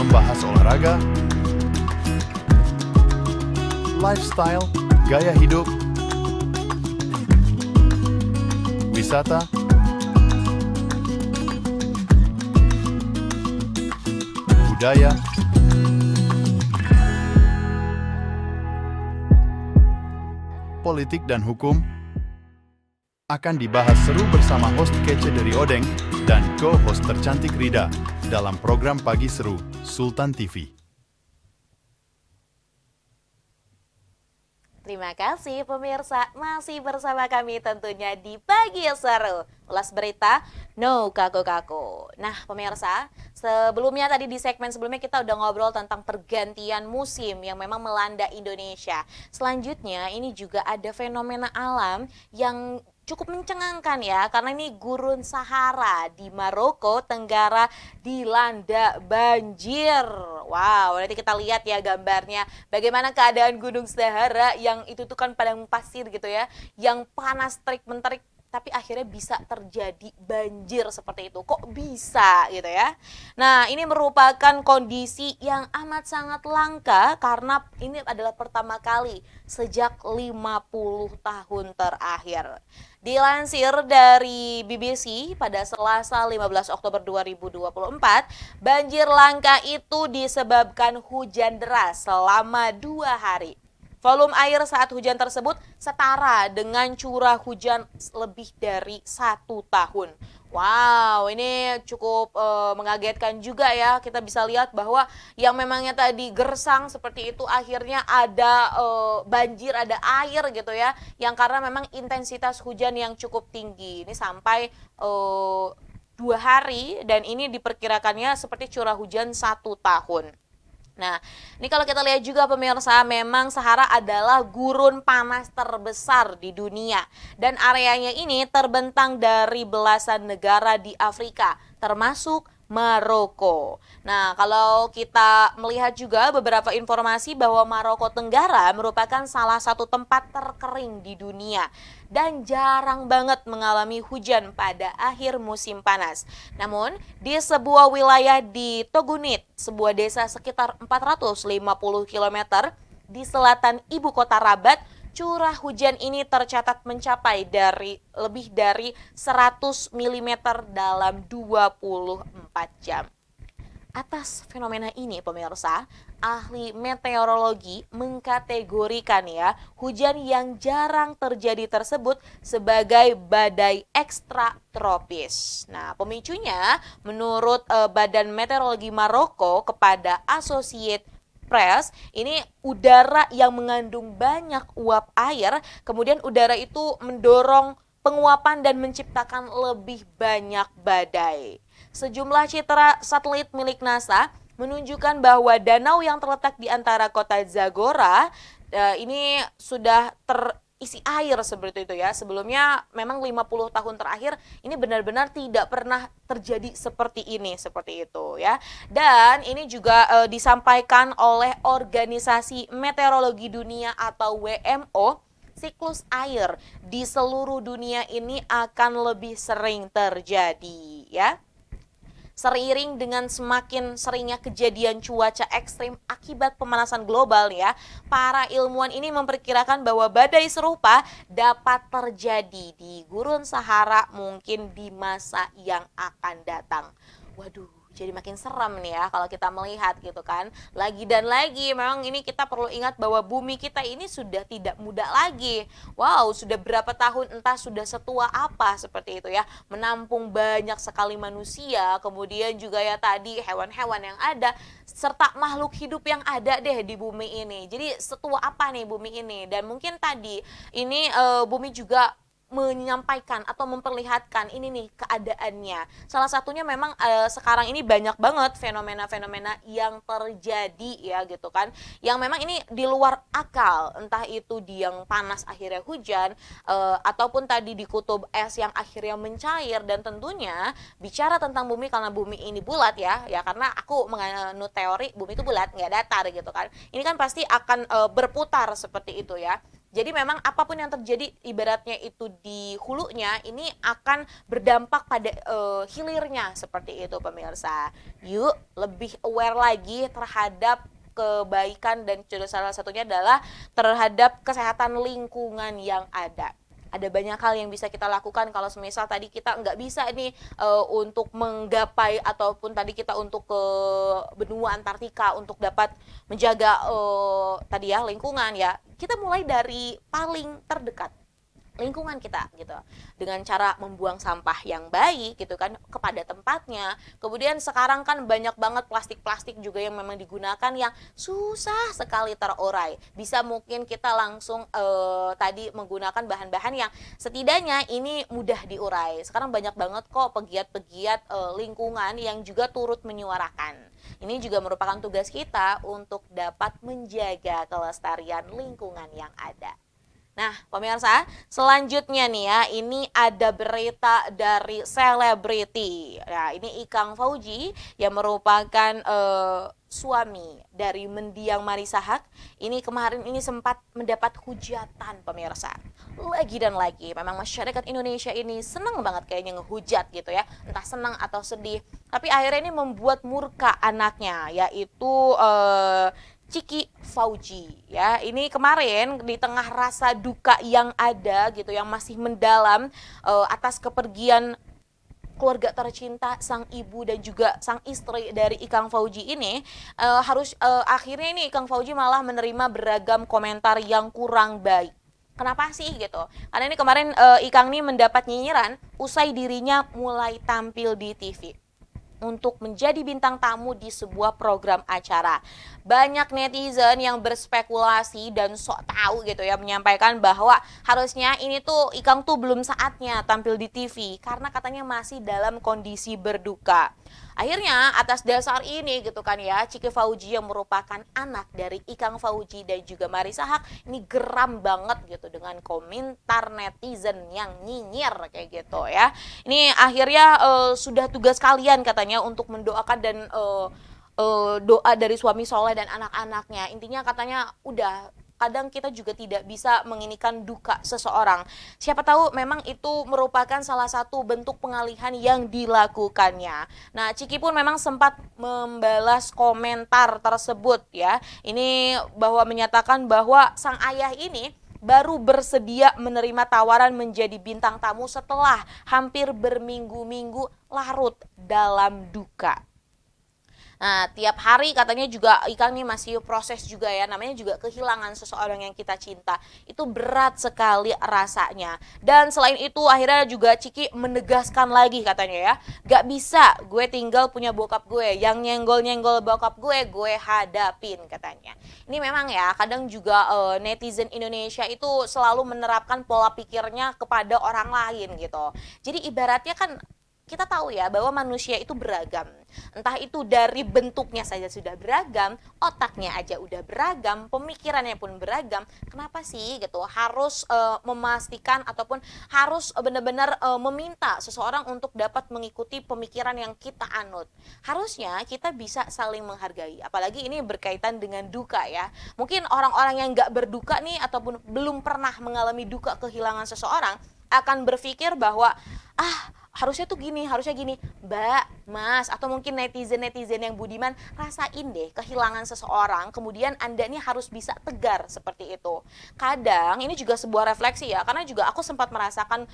membahas olahraga, lifestyle, gaya hidup, wisata, budaya, politik dan hukum akan dibahas seru bersama host kece dari Odeng dan co-host tercantik Rida dalam program Pagi Seru Sultan TV. Terima kasih pemirsa, masih bersama kami tentunya di Pagi Seru. Ulas berita, no kaku-kaku. Nah pemirsa, sebelumnya tadi di segmen sebelumnya kita udah ngobrol tentang pergantian musim yang memang melanda Indonesia. Selanjutnya ini juga ada fenomena alam yang cukup mencengangkan ya, karena ini gurun Sahara di Maroko Tenggara dilanda banjir. Wow, nanti kita lihat ya gambarnya bagaimana keadaan gunung Sahara yang itu tuh kan padang pasir gitu ya, yang panas terik-menterik tapi akhirnya bisa terjadi banjir seperti itu. Kok bisa gitu ya? Nah, ini merupakan kondisi yang amat sangat langka karena ini adalah pertama kali sejak 50 tahun terakhir. Dilansir dari BBC pada Selasa 15 Oktober 2024, banjir langka itu disebabkan hujan deras selama 2 hari. Volume air saat hujan tersebut setara dengan curah hujan lebih dari 1 tahun. Wow, ini cukup mengagetkan juga ya. Kita bisa lihat bahwa yang memangnya tadi gersang seperti itu akhirnya ada banjir, ada air gitu ya. Yang karena memang intensitas hujan yang cukup tinggi. Ini sampai 2 hari dan ini diperkirakannya seperti curah hujan 1 tahun. Nah, ini kalau kita lihat juga pemirsa, memang Sahara adalah gurun panas terbesar di dunia. Dan areanya ini terbentang dari belasan negara di Afrika, termasuk Maroko. Nah, kalau kita melihat juga beberapa informasi bahwa Maroko Tenggara merupakan salah satu tempat terkering di dunia dan jarang banget mengalami hujan pada akhir musim panas. Namun, di sebuah wilayah di Togounit, sebuah desa sekitar 450 km di selatan ibu kota Rabat, curah hujan ini tercatat mencapai lebih dari 100 mm dalam 24 jam. Atas fenomena ini pemirsa, ahli meteorologi mengkategorikan ya hujan yang jarang terjadi tersebut sebagai badai ekstra tropis. Nah, pemicunya menurut Badan Meteorologi Maroko kepada Associated Press, ini udara yang mengandung banyak uap air, kemudian udara itu mendorong penguapan dan menciptakan lebih banyak badai. Sejumlah citra satelit milik NASA menunjukkan bahwa danau yang terletak di antara kota Zagora ini sudah terisi air seperti itu ya. Sebelumnya memang 50 tahun terakhir ini benar-benar tidak pernah terjadi seperti ini, seperti itu ya. Dan ini juga disampaikan oleh Organisasi Meteorologi Dunia atau WMO, siklus air di seluruh dunia ini akan lebih sering terjadi ya. Seiring dengan semakin seringnya kejadian cuaca ekstrim akibat pemanasan global ya, para ilmuwan ini memperkirakan bahwa badai serupa dapat terjadi di gurun Sahara mungkin di masa yang akan datang. Waduh, jadi makin serem nih ya kalau kita melihat gitu kan. Lagi dan lagi memang ini kita perlu ingat bahwa bumi kita ini sudah tidak muda lagi. Wow, sudah berapa tahun, entah sudah setua apa seperti itu ya, menampung banyak sekali manusia, kemudian juga ya tadi hewan-hewan yang ada serta makhluk hidup yang ada deh di bumi ini. Jadi setua apa nih bumi ini? Dan mungkin tadi ini bumi juga menyampaikan atau memperlihatkan ini nih keadaannya. Salah satunya memang sekarang ini banyak banget fenomena-fenomena yang terjadi ya gitu kan, yang memang ini di luar akal, entah itu di yang panas akhirnya hujan ataupun tadi di kutub es yang akhirnya mencair. Dan tentunya bicara tentang bumi, karena bumi ini bulat ya karena aku menganut teori bumi itu bulat nggak datar gitu kan, ini kan pasti akan berputar seperti itu ya. Jadi memang apapun yang terjadi ibaratnya itu di hulunya ini akan berdampak pada hilirnya seperti itu pemirsa. Yuk lebih aware lagi terhadap kebaikan dan salah satunya adalah terhadap kesehatan lingkungan yang ada banyak hal yang bisa kita lakukan kalau semisal tadi kita nggak bisa nih untuk menggapai ataupun tadi kita untuk ke benua Antartika untuk dapat menjaga tadi ya lingkungan ya kita mulai dari paling terdekat lingkungan kita gitu dengan cara membuang sampah yang baik gitu kan kepada tempatnya. Kemudian sekarang kan banyak banget plastik-plastik juga yang memang digunakan yang susah sekali terurai. Bisa mungkin kita langsung tadi menggunakan bahan-bahan yang setidaknya ini mudah diurai. Sekarang banyak banget kok pegiat-pegiat lingkungan yang juga turut menyuarakan. Ini juga merupakan tugas kita untuk dapat menjaga kelestarian lingkungan yang ada. Nah, pemirsa, selanjutnya nih ya, ini ada berita dari selebriti. Nah, ini Ikang Fauzi yang merupakan suami dari mendiang Marissa Haque. Ini kemarin ini sempat mendapat hujatan pemirsa. Lagi dan lagi, memang masyarakat Indonesia ini senang banget kayaknya ngehujat gitu ya. Entah senang atau sedih. Tapi akhirnya ini membuat murka anaknya, yaitu Ciki Fauzi ya. Ini kemarin di tengah rasa duka yang ada gitu yang masih mendalam atas kepergian keluarga tercinta sang ibu dan juga sang istri dari Ikang Fauzi ini akhirnya ini Ikang Fauzi malah menerima beragam komentar yang kurang baik. Kenapa sih gitu? Karena ini kemarin Ikang ini mendapat nyinyiran usai dirinya mulai tampil di TV untuk menjadi bintang tamu di sebuah program acara. Banyak netizen yang berspekulasi dan sok tahu gitu ya menyampaikan bahwa harusnya ini tuh Ikang tuh belum saatnya tampil di TV karena katanya masih dalam kondisi berduka. Akhirnya atas dasar ini gitu kan ya, Ciki Fauzi yang merupakan anak dari Ikang Fauzi dan juga Marissa Haque ini geram banget gitu dengan komentar netizen yang nyinyir kayak gitu ya. Ini akhirnya sudah tugas kalian katanya untuk mendoakan dan doa dari suami soleh dan anak-anaknya. Intinya katanya udah kadang kita juga tidak bisa menginikan duka seseorang. Siapa tahu memang itu merupakan salah satu bentuk pengalihan yang dilakukannya. Nah, Ciki pun memang sempat membalas komentar tersebut ya. Ini bahwa menyatakan bahwa sang ayah ini baru bersedia menerima tawaran menjadi bintang tamu setelah hampir berminggu-minggu larut dalam duka. Nah, tiap hari katanya juga Ikang nih masih proses juga ya, namanya juga kehilangan seseorang yang kita cinta. Itu berat sekali rasanya. Dan selain itu akhirnya juga Ciki menegaskan lagi katanya ya, gak bisa gue tinggal punya bokap gue, yang nyenggol-nyenggol bokap gue hadapin katanya. Ini memang ya, kadang juga netizen Indonesia itu selalu menerapkan pola pikirnya kepada orang lain gitu. Jadi ibaratnya kan kita tahu ya bahwa manusia itu beragam. Entah itu dari bentuknya saja sudah beragam, otaknya aja udah beragam, pemikirannya pun beragam. Kenapa sih gitu harus memastikan ataupun harus benar-benar meminta seseorang untuk dapat mengikuti pemikiran yang kita anut. Harusnya kita bisa saling menghargai. Apalagi ini berkaitan dengan duka ya. Mungkin orang-orang yang nggak berduka nih ataupun belum pernah mengalami duka kehilangan seseorang akan berpikir bahwa harusnya tuh gini, harusnya gini, Mbak, Mas, atau mungkin netizen-netizen yang budiman, rasain deh kehilangan seseorang, kemudian Anda nih harus bisa tegar seperti itu. Kadang ini juga sebuah refleksi ya, karena juga aku sempat merasakan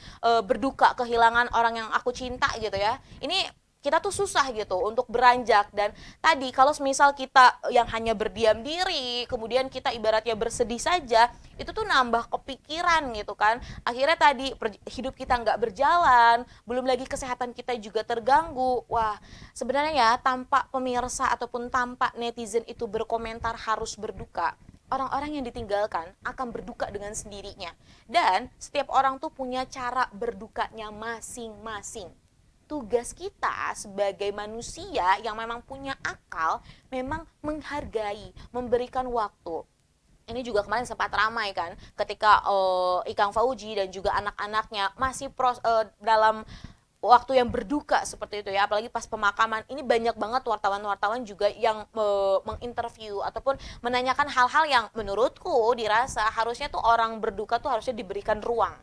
berduka kehilangan orang yang aku cinta gitu ya. Ini kita tuh susah gitu untuk beranjak dan tadi kalau misal kita yang hanya berdiam diri kemudian kita ibaratnya bersedih saja itu tuh nambah kepikiran gitu kan akhirnya tadi hidup kita nggak berjalan belum lagi kesehatan kita juga terganggu. Wah sebenarnya ya tanpa pemirsa ataupun tanpa netizen itu berkomentar harus berduka, orang-orang yang ditinggalkan akan berduka dengan sendirinya dan setiap orang tuh punya cara berdukanya masing-masing. Tugas kita sebagai manusia yang memang punya akal memang menghargai, memberikan waktu. Ini juga kemarin sempat ramai kan ketika Ikang Fauzi dan juga anak-anaknya masih dalam waktu yang berduka seperti itu ya, apalagi pas pemakaman ini banyak banget wartawan-wartawan juga yang menginterview ataupun menanyakan hal-hal yang menurutku dirasa harusnya tuh orang berduka tuh harusnya diberikan ruang.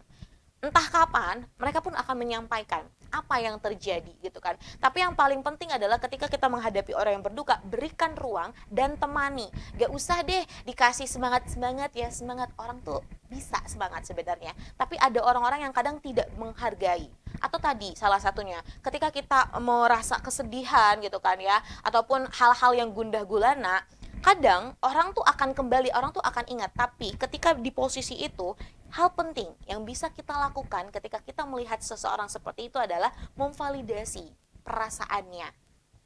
Entah kapan mereka pun akan menyampaikan apa yang terjadi gitu kan. Tapi yang paling penting adalah ketika kita menghadapi orang yang berduka, berikan ruang dan temani. Gak usah deh dikasih semangat-semangat ya, semangat, orang tuh bisa semangat sebenarnya. Tapi ada orang-orang yang kadang tidak menghargai. Atau tadi salah satunya ketika kita merasa kesedihan gitu kan ya, ataupun hal-hal yang gundah gulana, kadang orang tuh akan kembali, orang tuh akan ingat. Tapi ketika di posisi itu, hal penting yang bisa kita lakukan ketika kita melihat seseorang seperti itu adalah memvalidasi perasaannya.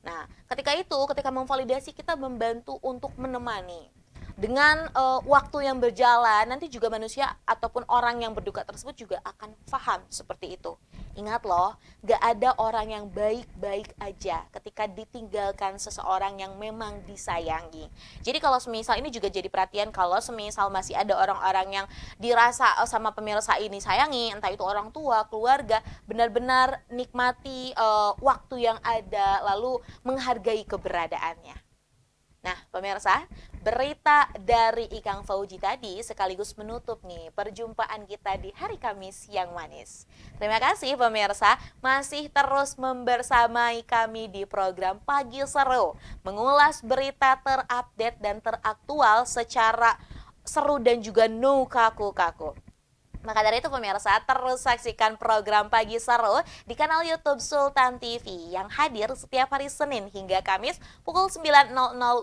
Nah, ketika memvalidasi, kita membantu untuk menemani. Dengan waktu yang berjalan, nanti juga manusia ataupun orang yang berduka tersebut juga akan paham seperti itu. Ingat loh, gak ada orang yang baik-baik aja ketika ditinggalkan seseorang yang memang disayangi. Jadi kalau semisal ini juga jadi perhatian, kalau semisal masih ada orang-orang yang dirasa sama pemirsa ini sayangi, entah itu orang tua, keluarga, benar-benar nikmati waktu yang ada, lalu menghargai keberadaannya. Nah, pemirsa, berita dari Ikang Fauji tadi sekaligus menutup nih perjumpaan kita di hari Kamis yang manis. Terima kasih pemirsa, masih terus membersamai kami di program Pagi Seru, mengulas berita terupdate dan teraktual secara seru dan juga no kaku-kaku. Maka dari itu pemirsa, terus saksikan program Pagi Seru di kanal YouTube Sultan TV yang hadir setiap hari Senin hingga Kamis pukul 9.00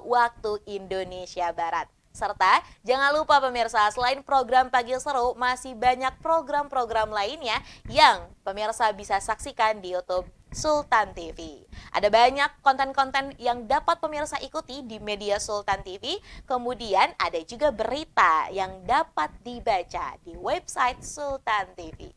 waktu Indonesia Barat. Serta jangan lupa pemirsa, selain program Pagi Seru, masih banyak program-program lainnya yang pemirsa bisa saksikan di YouTube Sultan TV. Ada banyak konten-konten yang dapat pemirsa ikuti di media Sultan TV. Kemudian ada juga berita yang dapat dibaca di website Sultan TV.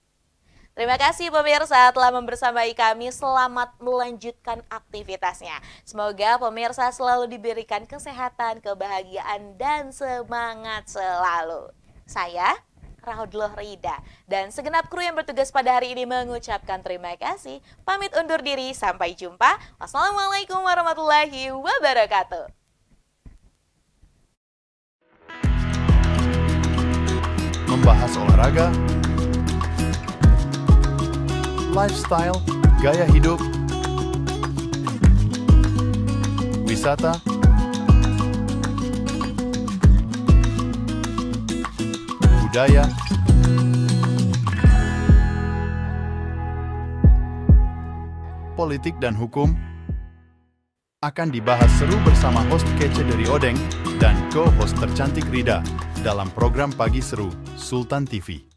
Terima kasih pemirsa telah membersamai kami. Selamat melanjutkan aktivitasnya. Semoga pemirsa selalu diberikan kesehatan, kebahagiaan, dan semangat selalu. Saya Raudloh Rida dan segenap kru yang bertugas pada hari ini mengucapkan terima kasih. Pamit undur diri, sampai jumpa. Wassalamualaikum warahmatullahi wabarakatuh. Membahas olahraga, lifestyle, gaya hidup, wisata, budaya, politik dan hukum akan dibahas seru bersama host kece dari Odeng dan co-host tercantik Rida dalam program Pagi Seru Sultan TV.